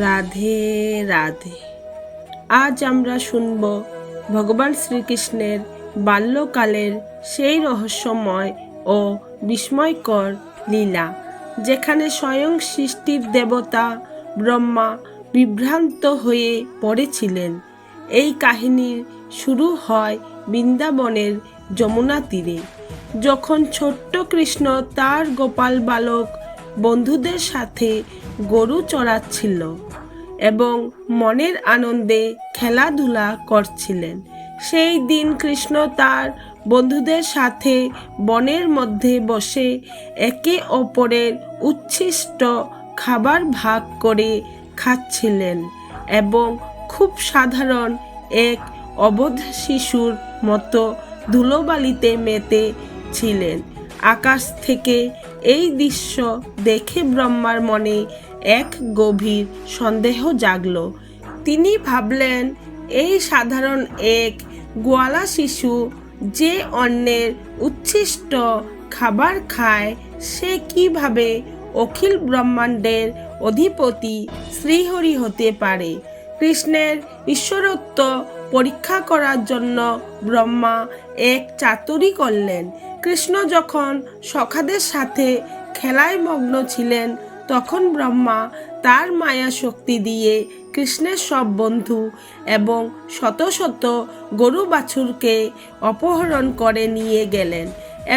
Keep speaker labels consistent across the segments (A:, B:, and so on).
A: রাধে রাধে। আজ আমরা শুনব ভগবান শ্রীকৃষ্ণের বাল্যকালের সেই রহস্যময় ও বিস্ময়কর লীলা, যেখানে স্বয়ং সৃষ্টির দেবতা ব্রহ্মা বিভ্রান্ত হয়ে পড়েছিলেন। এই কাহিনীর শুরু হয় বৃন্দাবনের যমুনা তীরে, যখন ছোট্ট কৃষ্ণ তার গোপাল বালক বন্ধুদের সাথে গরু চড়াচ্ছিল এবং মনের আনন্দে খেলাধুলা করছিলেন। সেই দিন কৃষ্ণ তার বন্ধুদের সাথে বনের মধ্যে বসে একে অপরের উচ্ছিষ্ট খাবার ভাগ করে খাচ্ছিলেন এবং খুব সাধারণ এক অবোধ শিশুর মতো ধুলোবালিতে মেতে ছিলেন। আকাশ থেকে এই দৃশ্য দেখে ব্রহ্মার মনে এক গভীর সন্দেহ জাগল। তিনি ভাবলেন, এই সাধারণ এক গোয়ালা শিশু যে অন্যের উচ্ছিষ্ট খাবার খায়, সে কিভাবে অখিল ব্রহ্মাণ্ডের অধিপতি শ্রীহরি হতে পারে? কৃষ্ণের ঈশ্বরত্ব পরীক্ষা করার জন্য ব্রহ্মা এক চাতুরি করলেন। কৃষ্ণ যখন সখাদের সাথে খেলায় মগ্ন ছিলেন, তখন ব্রহ্মা তার মায়া শক্তি দিয়ে কৃষ্ণের সব বন্ধু এবং শত শত গরু বাছুরকে অপহরণ করে নিয়ে গেলেন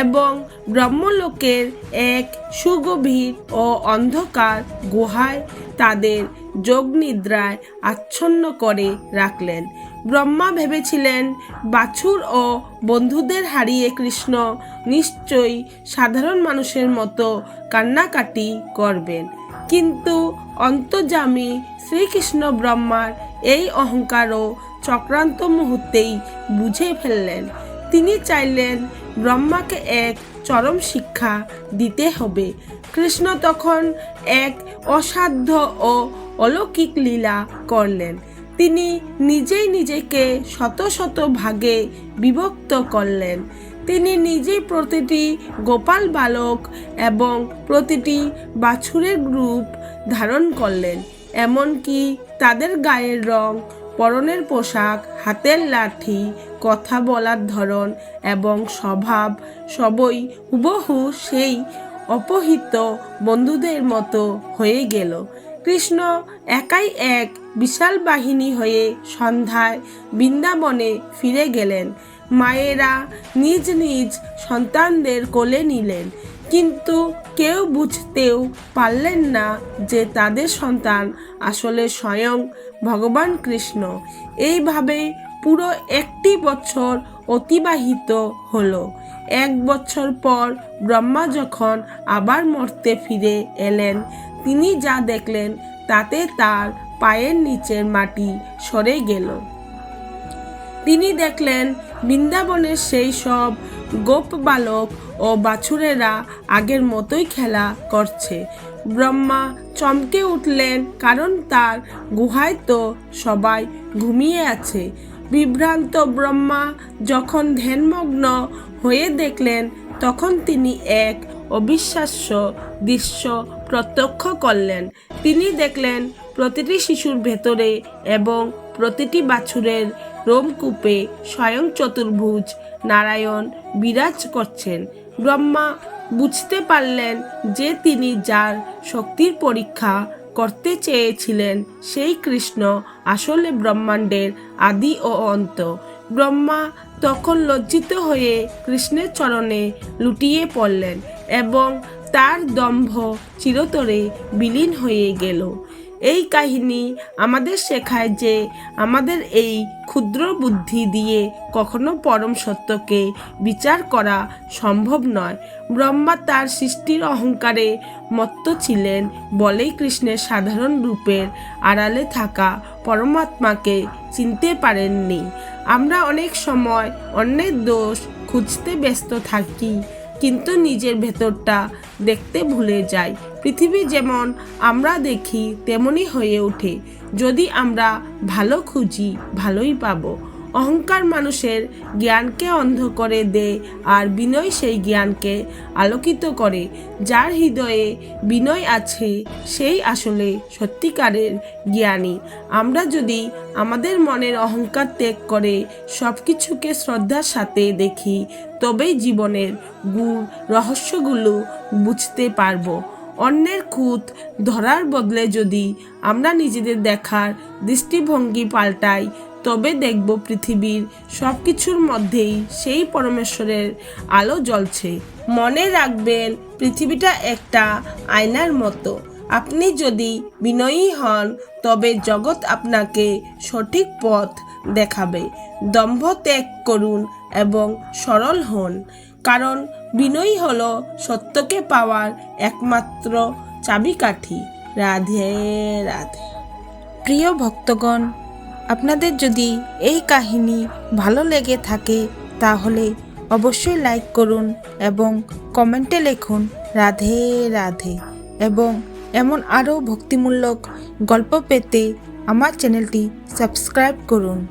A: এবং ব্রহ্মলোকের এক সুগভীর ও অন্ধকার গুহায় তাদের যোগনিদ্রায় আচ্ছন্ন করে রাখলেন। ব্রহ্মা ভেবেছিলেন, বাছুর ও বন্ধুদের হারিয়ে কৃষ্ণ নিশ্চয়ই সাধারণ মানুষের মতো কান্নাকাটি করবেন, কিন্তু অন্তর্যামী শ্রীকৃষ্ণ ব্রহ্মার এই অহংকার ও চক্রান্ত মুহূর্তেই বুঝে ফেললেন। তিনি চাইলেন ব্রহ্মাকে এক চরম শিক্ষা দিতে হবে। কৃষ্ণ তখন এক অসাধ্য ও অলৌকিক লীলা করলেন। তিনি নিজেই নিজেকে শত শত ভাগে বিভক্ত করলেন। তিনি নিজেই প্রতিটি গোপাল বালক এবং প্রতিটি বাছুরের রূপ ধারণ করলেন, এমনকি তাদের গায়ের রং, পরনের পোশাক, হাতের লাঠি, কথা বলার ধরন এবং স্বভাব সবই হুবহু সেই অপহৃত বন্ধুদের মতো হয়ে গেল। কৃষ্ণ একাই এক বিশাল বাহিনী হয়ে সন্ধ্যায় বৃন্দাবনে ফিরে গেলেন। মায়েরা নিজ নিজ সন্তানদের কোলে নিলেন, কিন্তু কেউ বুঝতেও পারলেন না যে তাদের সন্তান আসলে স্বয়ং ভগবান কৃষ্ণ। এইভাবে পুরো 1 বছর অতিবাহিত হলো। 1 বছর পর ব্রহ্মা যখন আবার মর্তে ফিরে এলেন, তিনি যা দেখলেন তাতে তার পায়ের নিচের মাটি সরে গেল। তিনি দেখলেন বৃন্দাবনের সেই সব গোপ বালক ও বাছুরেরা আগের মতোই খেলা করছে। ব্রহ্মা চমকে উঠলেন, কারণ তার গুহায় তো সবাই ঘুমিয়ে আছে। বিভ্রান্ত ব্রহ্মা যখন ধ্যানমগ্ন হয়ে দেখলেন, তখন তিনি এক অবিশ্বাস্য দৃশ্য প্রত্যক্ষ করলেন। তিনি দেখলেন প্রতিটি শিশুর ভেতরে এবং প্রতিটি বাছুরের রোমকূপে স্বয়ং চতুর্ভুজ নারায়ণ বিরাজ করছেন। ব্রহ্মা বুঝতে পারলেন যে তিনি যার শক্তির পরীক্ষা করতে চেয়েছিলেন, সেই কৃষ্ণ আসলে ব্রহ্মাণ্ডের আদি ও অন্ত। ব্রহ্মা তখন লজ্জিত হয়ে কৃষ্ণের চরণে লুটিয়ে পড়লেন এবং তার দম্ভ চিরতরে বিলীন হয়ে গেল। এই কাহিনী আমাদের শেখায় যে আমাদের এই ক্ষুদ্র বুদ্ধি দিয়ে কখনো পরম সত্যকে বিচার করা সম্ভব নয়। ব্রহ্মা তার সৃষ্টির অহংকারে মত্ত ছিলেন বলেই কৃষ্ণের সাধারণ রূপের আড়ালে থাকা পরমাত্মাকে চিনতে পারেননি। আমরা অনেক সময় অন্যের দোষ খুঁজতে ব্যস্ত থাকি, কিন্তু নিজের ভেতরটা দেখতে ভুলে যাই। পৃথিবী যেমন আমরা দেখি তেমনই হয়ে ওঠে। যদি আমরা ভালো খুঁজি, ভালোই পাবো। অহংকার মানুষের জ্ঞানকে অন্ধ করে দেয়, আর বিনয় সেই জ্ঞানকে আলোকিত করে। যার হৃদয়ে বিনয় আছে সেই আসলে সত্যিকারের জ্ঞানী। আমরা যদি আমাদের মনের অহংকার ত্যাগ করে সব কিছুকে শ্রদ্ধার সাথে দেখি, তবেই জীবনের গূঢ় রহস্যগুলো বুঝতে পারবো। অন্যের খুঁত ধরার বদলে যদি আমরা নিজেদের দেখার দৃষ্টিভঙ্গি পাল্টাই, তবে দেখব পৃথিবীর সব কিছুর মধ্যেই সেই পরমেশ্বরের আলো জ্বলছে। মনে রাখবেন, পৃথিবীটা একটা আয়নার মতো। আপনি যদি বিনয়ী হন, তবে জগৎ আপনাকে সঠিক পথ দেখাবে। দম্ভ ত্যাগ করুন এবং সরল হন, কারণ বিনয়ী হলো সত্যকে পাওয়ার একমাত্র চাবিকাঠি। রাধে রাধে।
B: প্রিয় ভক্তগণ, আপনাদের যদি এই কাহিনী ভালো লেগে থাকে তাহলে অবশ্যই লাইক করুন এবং কমেন্টে লিখুন রাধে রাধে। এবং এমন আরও ভক্তিমূলক গল্প পেতে আমার চ্যানেলটি সাবস্ক্রাইব করুন।